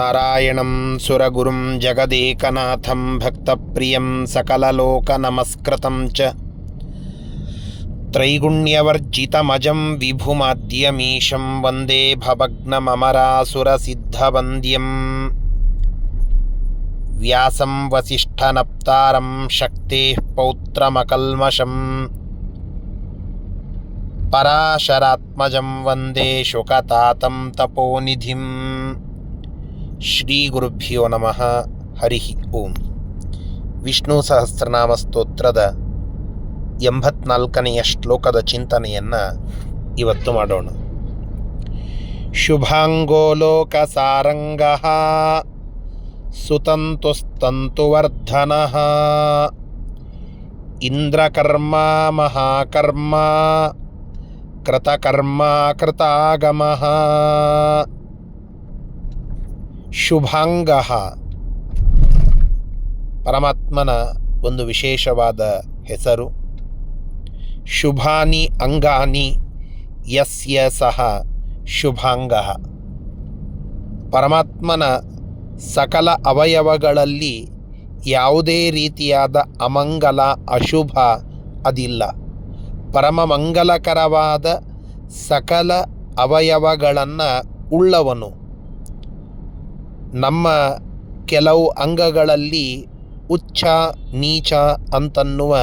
ನಾರಾಯಣಂ ಸುರಗುರುಂ ಜಗದೇಕನಾಥಂ ಭಕ್ತಪ್ರಿಯಂ ಸಕಲಲೋಕನಮಸ್ಕೃತಂ ಚ ತ್ರೈಗುಣ್ಯವರ್ಜಿತಮಜಂ ವಿಭುಮಾದ್ಯಮೀಶಂ ವಂದೇ ಭವಗ್ನಮರಾಸುರಸಿದ್ಧವಂದ್ಯಂ ವ್ಯಾಸಂ ವಸಿಷ್ಠನಪ್ತಾರಂ ಶಕ್ತೇಃ ಪೌತ್ರಮಕಲ್ಮಷಂ ಪರಾಶರಾತ್ಮಜಂ ವಂದೇ ಶುಕತಾತಂ ತಪೋನಿಧಿಂ. ಶ್ರೀ ಗುರುಭ್ಯೋ ನಮಃ. ಹರಿ ಓಂ. ವಿಷ್ಣು ಸಹಸ್ರನಾಮ ಸ್ತೋತ್ರದ 84ನೆಯ ಶ್ಲೋಕದ ಚಿಂತನೆಯನ್ನು ಇವತ್ತು ಮಾಡೋಣ. ಶುಭಾಂಗೋ ಲೋಕಸಾರಂಗಃ ಸುತಂತುಸ್ತಂತುವರ್ಧನಃ ಇಂದ್ರಕರ್ಮ ಮಹಾಕರ್ಮ ಕೃತಕರ್ಮ ಕೃತಾಗಮಃ. ಶುಭಾಂಗ ಪರಮಾತ್ಮನ ಒಂದು ವಿಶೇಷವಾದ ಹೆಸರು. ಶುಭಾನಿ ಅಂಗಾನಿ ಯಸ್ಯ ಸಹ ಶುಭಾಂಗ. ಪರಮಾತ್ಮನ ಸಕಲ ಅವಯವಗಳಲ್ಲಿ ಯಾವುದೇ ರೀತಿಯಾದ ಅಮಂಗಲ ಅಶುಭ ಅದಿಲ್ಲ. ಪರಮ ಮಂಗಲಕರವಾದ ಸಕಲ ಅವಯವಗಳನ್ನು ಉಳ್ಳವನು. ನಮ್ಮ ಕೆಲವು ಅಂಗಗಳಲ್ಲಿ ಉಚ್ಚ ನೀಚ ಅಂತನ್ನುವ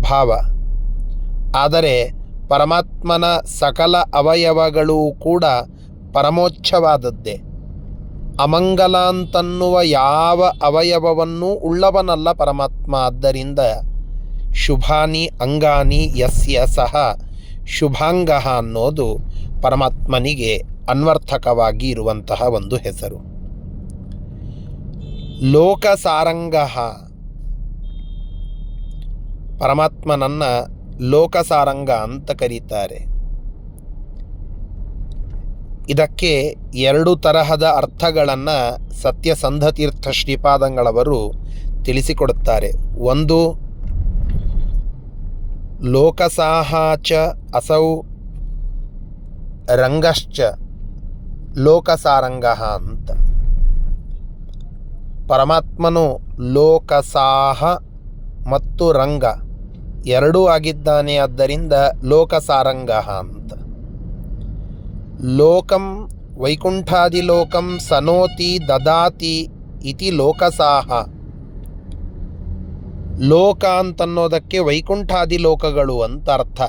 ಭಾವ, ಆದರೆ ಪರಮಾತ್ಮನ ಸಕಲ ಅವಯವಗಳು ಕೂಡ ಪರಮೋಚ್ಛವಾದದ್ದೇ. ಅಮಂಗಲ ಅಂತನ್ನುವ ಯಾವ ಅವಯವವನ್ನೂ ಉಳ್ಳವನಲ್ಲ ಪರಮಾತ್ಮ. ಆದ್ದರಿಂದ ಶುಭಾನಿ ಅಂಗಾನಿ ಯಸ್ಯ ಸಹ ಶುಭಾಂಗ ಅನ್ನೋದು ಪರಮಾತ್ಮನಿಗೆ ಅನ್ವರ್ಥಕವಾಗಿ ಇರುವಂತಹ ಒಂದು ಹೆಸರು. ಲೋಕಸಾರಂಗ, ಪರಮಾತ್ಮನನ್ನ ಲೋಕಸಾರಂಗ ಅಂತ ಕರೀತಾರೆ. ಇದಕ್ಕೆ ಎರಡು ತರಹದ ಅರ್ಥಗಳನ್ನು ಸತ್ಯಸಂಧತೀರ್ಥ ಶ್ರೀಪಾದಂಗಳವರು ತಿಳಿಸಿಕೊಡುತ್ತಾರೆ. ಒಂದು, ಲೋಕಸಾಹಾಚ ಅಸೌ ರಂಗಶ್ಚ ಲೋಕಸಾರಂಗ ಅಂತ. ಪರಮಾತ್ಮನು ಲೋಕಸಾಹ ಮತ್ತು ರಂಗ ಎರಡೂ ಆಗಿದ್ದಾನೆ. ಆದ್ದರಿಂದ ಲೋಕಸಾರಂಗ ಅಂತ. ಲೋಕಂ ವೈಕುಂಠಾದಿಲೋಕಂ ಸನೋತಿ ದದಾತಿ ಇತಿ ಲೋಕಸಾಹ. ಲೋಕ ಅಂತನ್ನೋದಕ್ಕೆ ವೈಕುಂಠಾದಿ ಲೋಕಗಳು ಅಂತ ಅರ್ಥ.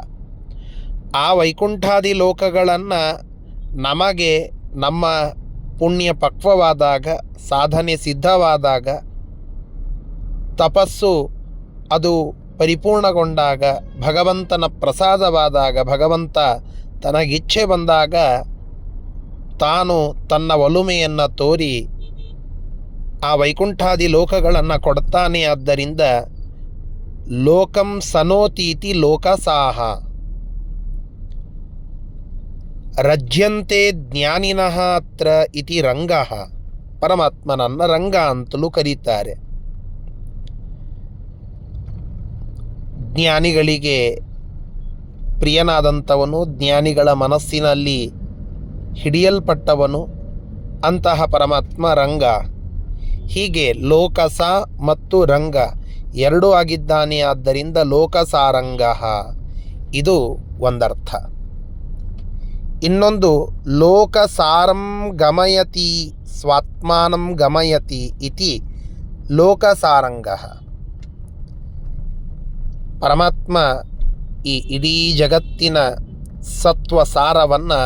ಆ ವೈಕುಂಠಾದಿ ಲೋಕಗಳನ್ನು ನಮಗೆ ನಮ್ಮ ಪುಣ್ಯ ಪಕ್ವವಾದಾಗ, ಸಾಧನೆ ಸಿದ್ಧವಾದಾಗ, ತಪಸ್ಸು ಅದು ಪರಿಪೂರ್ಣಗೊಂಡಾಗ, ಭಗವಂತನ ಪ್ರಸಾದವಾದಾಗ, ಭಗವಂತ ತನಗಿಚ್ಛೆ ಬಂದಾಗ ತಾನು ತನ್ನ ಒಲುಮೆಯನ್ನು ತೋರಿ ಆ ವೈಕುಂಠಾದಿ ಲೋಕಗಳನ್ನು ಕೊಡ್ತಾನೆ. ಆದ್ದರಿಂದ ಲೋಕಂ ಸನೋತೀತಿ ಲೋಕಸಾಹ. ರಜ್ಯಂತೆ ಜ್ಞಾನಿನಃ ಅತ್ರ ಇತಿ ರಂಗ. ಪರಮಾತ್ಮನನ್ನ ರಂಗ ಅಂತಲೂ ಕರೀತಾರೆ. ಜ್ಞಾನಿಗಳಿಗೆ ಪ್ರಿಯನಾದಂಥವನು, ಜ್ಞಾನಿಗಳ ಮನಸ್ಸಿನಲ್ಲಿ ಹಿಡಿಯಲ್ಪಟ್ಟವನು, ಅಂತಹ ಪರಮಾತ್ಮ ರಂಗ. ಹೀಗೆ ಲೋಕಸ ಮತ್ತು ರಂಗ ಎರಡೂ ಆಗಿದ್ದಾನೆ. ಆದ್ದರಿಂದ ಲೋಕಸಾರಂಗ ಇದು ಒಂದರ್ಥ. ಇನ್ನೊಂದು, ಲೋಕಸಾರಂ ಗಮಯತಿ ಸ್ವಾತ್ಮಾನಂ ಗಮಯತಿ ಇತಿ ಲೋಕಸಾರಂಗ. ಪರಮಾತ್ಮ ಈ ಇಡೀ ಜಗತ್ತಿನ ಸತ್ವಸಾರವನ್ನು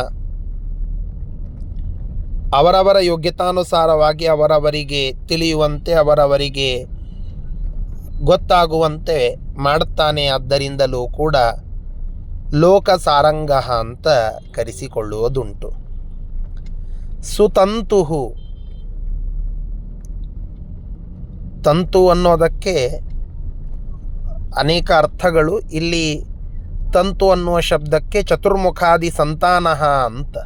ಅವರವರ ಯೋಗ್ಯತಾನುಸಾರವಾಗಿ ಅವರವರಿಗೆ ತಿಳಿಯುವಂತೆ, ಅವರವರಿಗೆ ಗೊತ್ತಾಗುವಂತೆ ಮಾಡುತ್ತಾನೆ. ಆದ್ದರಿಂದಲೂ ಕೂಡ ಲೋಕಸಾರಂಗ ಅಂತ ಕರೆಸಿಕೊಳ್ಳುವುದುಂಟು. ಸುತಂತು, ತಂತು ಅನ್ನೋದಕ್ಕೆ ಅನೇಕ ಅರ್ಥಗಳು. ಇಲ್ಲಿ ತಂತು ಅನ್ನುವ ಶಬ್ದಕ್ಕೆ ಚತುರ್ಮುಖಾದಿ ಸಂತಾನ ಅಂತ.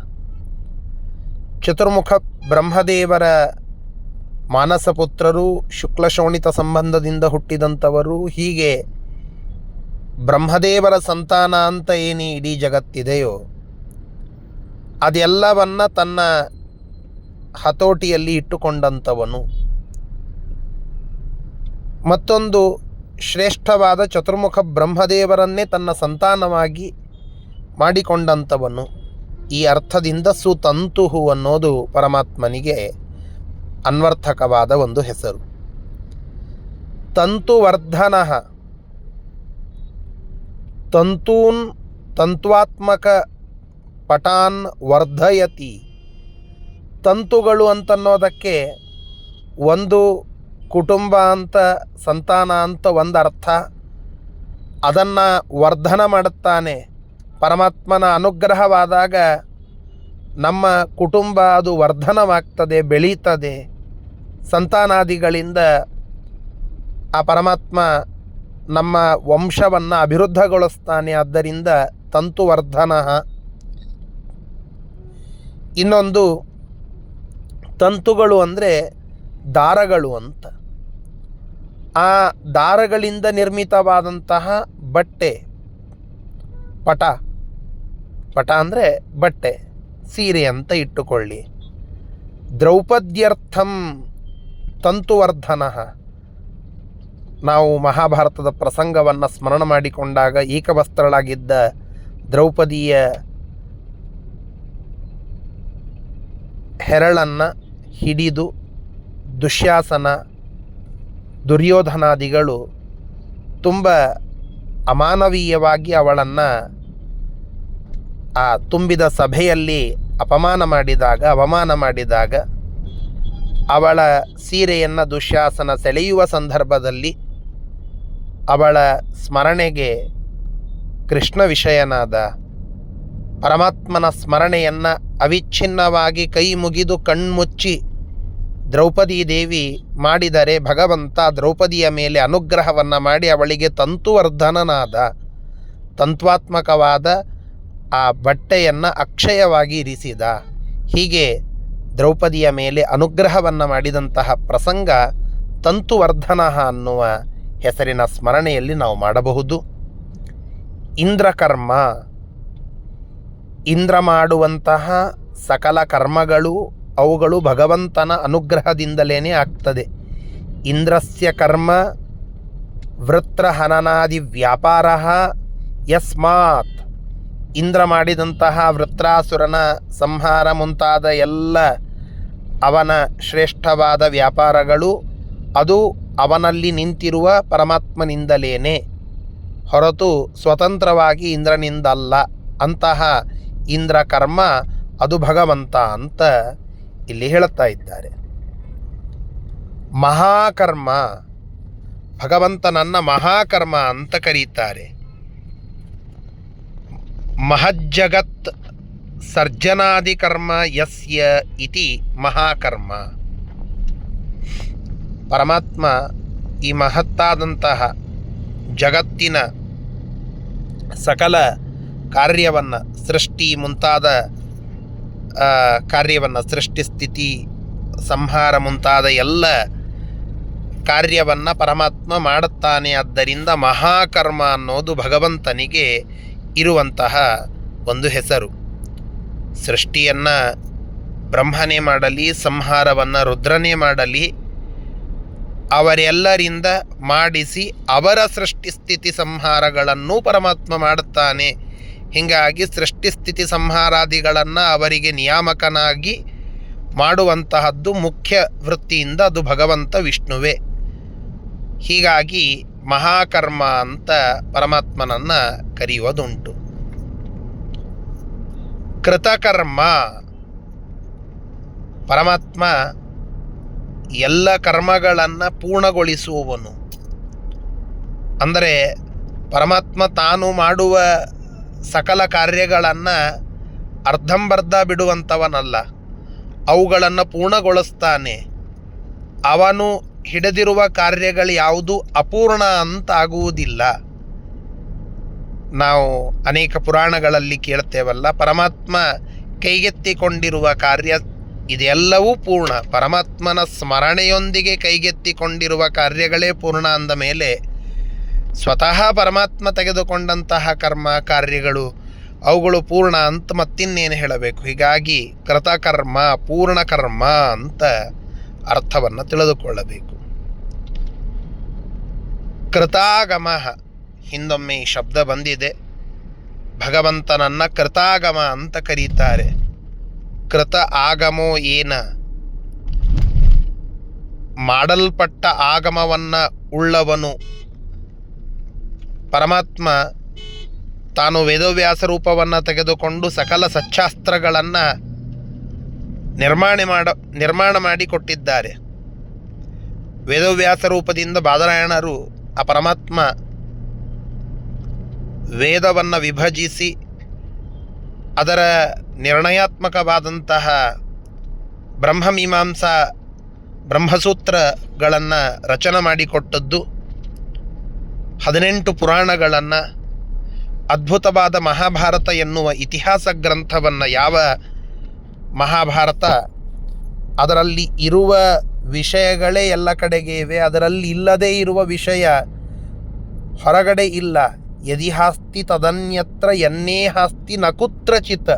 ಚತುರ್ಮುಖ ಬ್ರಹ್ಮದೇವರ ಮಾನಸಪುತ್ರರು, ಶುಕ್ಲಶೋಣಿತ ಸಂಬಂಧದಿಂದ ಹುಟ್ಟಿದಂಥವರು. ಹೀಗೆ ಬ್ರಹ್ಮದೇವರ ಸಂತಾನ ಅಂತ ಏನು ಇಡೀ ಜಗತ್ತಿದೆಯೋ ಅದೆಲ್ಲವನ್ನು ತನ್ನ ಹತೋಟಿಯಲ್ಲಿ ಇಟ್ಟುಕೊಂಡಂಥವನು. ಮತ್ತೊಂದು ಶ್ರೇಷ್ಠವಾದ ಚತುರ್ಮುಖ ಬ್ರಹ್ಮದೇವರನ್ನೇ ತನ್ನ ಸಂತಾನವಾಗಿ ಮಾಡಿಕೊಂಡಂಥವನು. ಈ ಅರ್ಥದಿಂದ ಸುತಂತುಹು ಅನ್ನೋದು ಪರಮಾತ್ಮನಿಗೆ ಅನ್ವರ್ಥಕವಾದ ಒಂದು ಹೆಸರು. ತಂತುವರ್ಧನ, ತಂತೂನ್ ತಂತ್ವಾತ್ಮಕ ಪಟಾನ್ ವರ್ಧಯತಿ. ತಂತುಗಳು ಅಂತನ್ನೋದಕ್ಕೆ ಒಂದು ಕುಟುಂಬ ಅಂತ, ಸಂತಾನ ಅಂತ ಒಂದು ಅರ್ಥ. ಅದನ್ನು ವರ್ಧನ ಮಾಡುತ್ತಾನೆ. ಪರಮಾತ್ಮನ ಅನುಗ್ರಹವಾದಾಗ ನಮ್ಮ ಕುಟುಂಬ ಅದು ವರ್ಧನವಾಗ್ತದೆ, ಬೆಳೀತದೆ. ಸಂತಾನಾದಿಗಳಿಂದ ಆ ಪರಮಾತ್ಮ ನಮ್ಮ ವಂಶವನ್ನು ಅಭಿವೃದ್ಧಗೊಳಿಸ್ತಾನೆ. ಆದ್ದರಿಂದ ತಂತುವರ್ಧನ. ಇನ್ನೊಂದು ತಂತುಗಳು ಅಂದರೆ ದಾರಗಳು ಅಂತ. ಆ ದಾರಗಳಿಂದ ನಿರ್ಮಿತವಾದಂತಹ ಬಟ್ಟೆ, ಪಟ ಅಂದರೆ ಬಟ್ಟೆ, ಸೀರೆ ಅಂತ ಇಟ್ಟುಕೊಳ್ಳಿ. ದ್ರೌಪದ್ಯರ್ಥಂ ತಂತುವರ್ಧನ. ನಾವು ಮಹಾಭಾರತದ ಪ್ರಸಂಗವನ್ನು ಸ್ಮರಣ ಮಾಡಿಕೊಂಡಾಗ ಏಕವಸ್ತ್ರಳಾಗಿದ್ದ ದ್ರೌಪದಿಯ ಹೆರಳನ್ನು ಹಿಡಿದು ದುಶ್ಯಾಸನ, ದುರ್ಯೋಧನಾದಿಗಳು ತುಂಬ ಅಮಾನವೀಯವಾಗಿ ಅವಳನ್ನು ಆ ತುಂಬಿದ ಸಭೆಯಲ್ಲಿ ಅವಮಾನ ಮಾಡಿದಾಗ ಅವಳ ಸೀರೆಯನ್ನು ದುಶ್ಯಾಸನ ಸೆಳೆಯುವ ಸಂದರ್ಭದಲ್ಲಿ ಅವಳ ಸ್ಮರಣೆಗೆ ಕೃಷ್ಣ ವಿಷಯನಾದ ಪರಮಾತ್ಮನ ಸ್ಮರಣೆಯನ್ನು ಅವಿಚ್ಛಿನ್ನವಾಗಿ ಕೈ ಮುಗಿದು ಕಣ್ಮುಚ್ಚಿ ದ್ರೌಪದಿ ದೇವಿ ಮಾಡಿದರೆ ಭಗವಂತ ದ್ರೌಪದಿಯ ಮೇಲೆ ಅನುಗ್ರಹವನ್ನು ಮಾಡಿ ಅವಳಿಗೆ ತಂತುವರ್ಧನನಾದ, ತಂತ್ವಾತ್ಮಕವಾದ ಆ ಬಟ್ಟೆಯನ್ನು ಅಕ್ಷಯವಾಗಿ ಇರಿಸಿದ. ಹೀಗೆ ದ್ರೌಪದಿಯ ಮೇಲೆ ಅನುಗ್ರಹವನ್ನು ಮಾಡಿದಂತಹ ಪ್ರಸಂಗ ತಂತುವರ್ಧನ ಅನ್ನುವ ಹೆಸರಿನ ಸ್ಮರಣೆಯಲ್ಲಿ ನಾವು ಮಾಡಬಹುದು. ಇಂದ್ರಕರ್ಮ, ಇಂದ್ರ ಮಾಡುವಂತಹ ಸಕಲ ಕರ್ಮಗಳು ಅವುಗಳು ಭಗವಂತನ ಅನುಗ್ರಹದಿಂದಲೇ ಆಗ್ತದೆ. ಇಂದ್ರಸ್ಯ ಕರ್ಮ ವೃತ್ರಹನನಾದಿ ವ್ಯಾಪಾರ ಯಸ್ಮಾತ್. ಇಂದ್ರ ಮಾಡಿದಂತಹ ವೃತ್ರಾಸುರನ ಸಂಹಾರ ಮುಂತಾದ ಎಲ್ಲ ಅವನ ಶ್ರೇಷ್ಠವಾದ ವ್ಯಾಪಾರಗಳು ಅದು ಅವನಲ್ಲಿ ನಿಂತಿರುವ ಪರಮಾತ್ಮನಿಂದಲೇನೆ ಹೊರತು ಸ್ವತಂತ್ರವಾಗಿ ಇಂದ್ರನಿಂದಲ್ಲ. ಅಂತಹ ಇಂದ್ರ ಕರ್ಮ ಅದು ಭಗವಂತ ಅಂತ ಇಲ್ಲಿ ಹೇಳುತ್ತಾ ಇದ್ದಾರೆ. ಮಹಾಕರ್ಮ, ಭಗವಂತನನ್ನ ಮಹಾಕರ್ಮ ಅಂತ ಕರೀತಾರೆ. ಮಹಜ್ಜಗತ್ ಸರ್ಜನಾದಿ ಕರ್ಮ ಯಸ್ಯ ಇತಿ ಮಹಾಕರ್ಮ. ಪರಮಾತ್ಮ ಈ ಮಹತ್ತಾದಂತಹ ಜಗತ್ತಿನ ಸಕಲ ಕಾರ್ಯವನ್ನು, ಸೃಷ್ಟಿ ಮುಂತಾದ ಕಾರ್ಯವನ್ನು, ಸೃಷ್ಟಿ ಸ್ಥಿತಿ ಸಂಹಾರ ಮುಂತಾದ ಎಲ್ಲ ಕಾರ್ಯವನ್ನು ಪರಮಾತ್ಮ ಮಾಡುತ್ತಾನೆ. ಆದ್ದರಿಂದ ಮಹಾಕರ್ಮ ಅನ್ನೋದು ಭಗವಂತನಿಗೆ ಇರುವಂತಹ ಒಂದು ಹೆಸರು. ಸೃಷ್ಟಿಯನ್ನು ಬ್ರಹ್ಮನೇ ಮಾಡಲಿ, ಸಂಹಾರವನ್ನು ರುದ್ರನೇ ಮಾಡಲಿ, ಅವರೆಲ್ಲರಿಂದ ಮಾಡಿಸಿ ಅವರ ಸೃಷ್ಟಿ ಸ್ಥಿತಿ ಸಂಹಾರಗಳನ್ನು ಪರಮಾತ್ಮ ಮಾಡುತ್ತಾನೆ. ಹೀಗಾಗಿ ಸೃಷ್ಟಿ ಸ್ಥಿತಿ ಸಂಹಾರಾದಿಗಳನ್ನು ಅವರಿಗೆ ನಿಯಾಮಕನಾಗಿ ಮಾಡುವಂತಹದ್ದು ಮುಖ್ಯ ವೃತ್ತಿಯಿಂದ ಅದು ಭಗವಂತ ವಿಷ್ಣುವೇ. ಹೀಗಾಗಿ ಮಹಾಕರ್ಮ ಅಂತ ಪರಮಾತ್ಮನನ್ನು ಕರೆಯುವುದುಂಟು. ಕೃತಕರ್ಮ, ಪರಮಾತ್ಮ ಎಲ್ಲ ಕರ್ಮಗಳನ್ನು ಪೂರ್ಣಗೊಳಿಸುವವನು. ಅಂದರೆ ಪರಮಾತ್ಮ ತಾನು ಮಾಡುವ ಸಕಲ ಕಾರ್ಯಗಳನ್ನು ಅರ್ಧಂಬರ್ಧ ಬಿಡುವಂಥವನಲ್ಲ, ಅವುಗಳನ್ನು ಪೂರ್ಣಗೊಳಿಸ್ತಾನೆ. ಅವನು ಹಿಡಿದಿರುವ ಕಾರ್ಯಗಳು ಯಾವುದು ಅಪೂರ್ಣ ಅಂತಾಗುವುದಿಲ್ಲ. ನಾವು ಅನೇಕ ಪುರಾಣಗಳಲ್ಲಿ ಕೇಳ್ತೇವಲ್ಲ, ಪರಮಾತ್ಮ ಕೈಗೆತ್ತಿಕೊಂಡಿರುವ ಕಾರ್ಯ ಇದೆಲ್ಲವೂ ಪೂರ್ಣ. ಪರಮಾತ್ಮನ ಸ್ಮರಣೆಯೊಂದಿಗೆ ಕೈಗೆತ್ತಿಕೊಂಡಿರುವ ಕಾರ್ಯಗಳೇ ಪೂರ್ಣ ಅಂದ ಮೇಲೆ ಸ್ವತಃ ಪರಮಾತ್ಮ ತೆಗೆದುಕೊಂಡಂತಹ ಕರ್ಮ ಕಾರ್ಯಗಳು ಅವುಗಳು ಪೂರ್ಣ ಅಂತ ಮತ್ತಿನ್ನೇನು ಹೇಳಬೇಕು. ಹೀಗಾಗಿ ಕೃತಕರ್ಮ ಪೂರ್ಣಕರ್ಮ ಅಂತ ಅರ್ಥವನ್ನು ತಿಳಿದುಕೊಳ್ಳಬೇಕು. ಕೃತಾಗಮ, ಹಿಂದೊಮ್ಮೆ ಈ ಶಬ್ದ ಬಂದಿದೆ. ಭಗವಂತನನ್ನು ಕೃತಾಗಮ ಅಂತ ಕರೀತಾರೆ. ಕೃತ ಆಗಮೋ ಏನ, ಮಾಡಲ್ಪಟ್ಟ ಆಗಮವನ್ನು ಉಳ್ಳವನು ಪರಮಾತ್ಮ. ತಾನು ವೇದವ್ಯಾಸ ರೂಪವನ್ನು ತೆಗೆದುಕೊಂಡು ಸಕಲ ಸಚ್ಚಾಸ್ತ್ರಗಳನ್ನು ನಿರ್ಮಾಣ ಮಾಡಿಕೊಟ್ಟಿದ್ದಾರೆ. ವೇದವ್ಯಾಸ ರೂಪದಿಂದ ಬಾದರಾಯಣರು ಆ ಪರಮಾತ್ಮ ವೇದವನ್ನು ವಿಭಜಿಸಿ ಅದರ ನಿರ್ಣಯಾತ್ಮಕವಾದಂತಹ ಬ್ರಹ್ಮಮೀಮಾಂಸಾ ಬ್ರಹ್ಮಸೂತ್ರಗಳನ್ನು ರಚನೆ ಮಾಡಿಕೊಟ್ಟದ್ದು, 18 ಪುರಾಣಗಳನ್ನು, ಅದ್ಭುತವಾದ ಮಹಾಭಾರತ ಎನ್ನುವ ಇತಿಹಾಸ ಗ್ರಂಥವನ್ನು, ಯಾವ ಮಹಾಭಾರತ ಅದರಲ್ಲಿ ಇರುವ ವಿಷಯಗಳೇ ಎಲ್ಲ ಕಡೆಗೆ ಇವೆ, ಅದರಲ್ಲಿ ಇಲ್ಲದೇ ಇರುವ ವಿಷಯ ಹೊರಗಡೆ ಇಲ್ಲ. ಯದಿಹಾಸ್ತಿ ತದನ್ಯತ್ರ ಯನ್ನೇಹಾಸ್ತಿ ನ ಕುತ್ರಚಿತ್.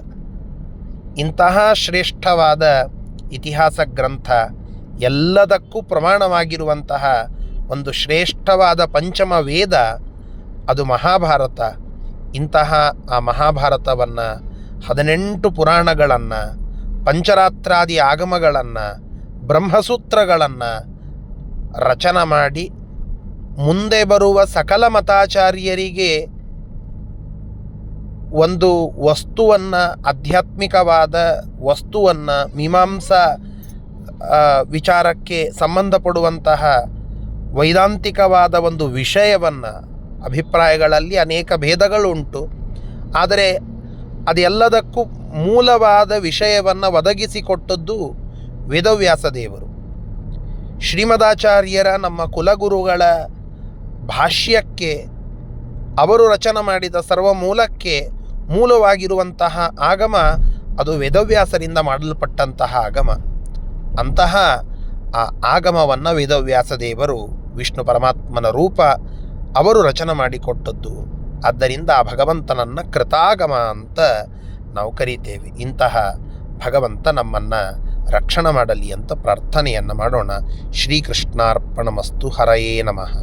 ಇಂತಹ ಶ್ರೇಷ್ಠವಾದ ಇತಿಹಾಸ ಗ್ರಂಥ, ಎಲ್ಲದಕ್ಕೂ ಪ್ರಮಾಣವಾಗಿರುವಂತಹ ಒಂದು ಶ್ರೇಷ್ಠವಾದ ಪಂಚಮ ವೇದ ಅದು ಮಹಾಭಾರತ. ಇಂತಹ ಆ ಮಹಾಭಾರತವನ್ನು 18 ಪುರಾಣಗಳನ್ನು, ಪಂಚರಾತ್ರಾದಿ ಆಗಮಗಳನ್ನು, ಬ್ರಹ್ಮಸೂತ್ರಗಳನ್ನು ರಚನೆ ಮಾಡಿ ಮುಂದೆ ಬರುವ ಸಕಲ ಮತಾಚಾರ್ಯರಿಗೆ ಒಂದು ವಸ್ತುವನ್ನು, ಆಧ್ಯಾತ್ಮಿಕವಾದ ವಸ್ತುವನ್ನು, ಮೀಮಾಂಸಾ ವಿಚಾರಕ್ಕೆ ಸಂಬಂಧಪಡುವಂತಹ ವೈದಾಂತಿಕವಾದ ಒಂದು ವಿಷಯವನ್ನು, ಅಭಿಪ್ರಾಯಗಳಲ್ಲಿ ಅನೇಕ ಭೇದಗಳುಂಟು, ಆದರೆ ಅದೆಲ್ಲದಕ್ಕೂ ಮೂಲವಾದ ವಿಷಯವನ್ನು ಒದಗಿಸಿಕೊಟ್ಟದ್ದು ವೇದವ್ಯಾಸ ದೇವರು. ಶ್ರೀಮದಾಚಾರ್ಯರ, ನಮ್ಮ ಕುಲಗುರುಗಳ ಭಾಷ್ಯಕ್ಕೆ, ಅವರು ರಚನೆ ಮಾಡಿದ ಸರ್ವಮೂಲಕ್ಕೆ ಮೂಲವಾಗಿರುವಂತಹ ಆಗಮ ಅದು ವೇದವ್ಯಾಸರಿಂದ ಮಾಡಲ್ಪಟ್ಟಂತಹ ಆಗಮ. ಅಂತಹ ಆ ಆಗಮವನ್ನು ವೇದವ್ಯಾಸ ದೇವರು, ವಿಷ್ಣು ಪರಮಾತ್ಮನ ರೂಪ, ಅವರು ರಚನೆ ಮಾಡಿಕೊಟ್ಟದ್ದು. ಆದ್ದರಿಂದ ಆ ಭಗವಂತನನ್ನು ಕೃತಾಗಮ ಅಂತ ನಾವು ಕರೀತೇವೆ. ಇಂತಹ ಭಗವಂತ ನಮ್ಮನ್ನು ರಕ್ಷಣೆ ಮಾಡಲಿ ಅಂತ ಪ್ರಾರ್ಥನೆಯನ್ನು ಮಾಡೋಣ. ಶ್ರೀಕೃಷ್ಣಾರ್ಪಣಮಸ್ತು. ಹರಯೇ ನಮಃ.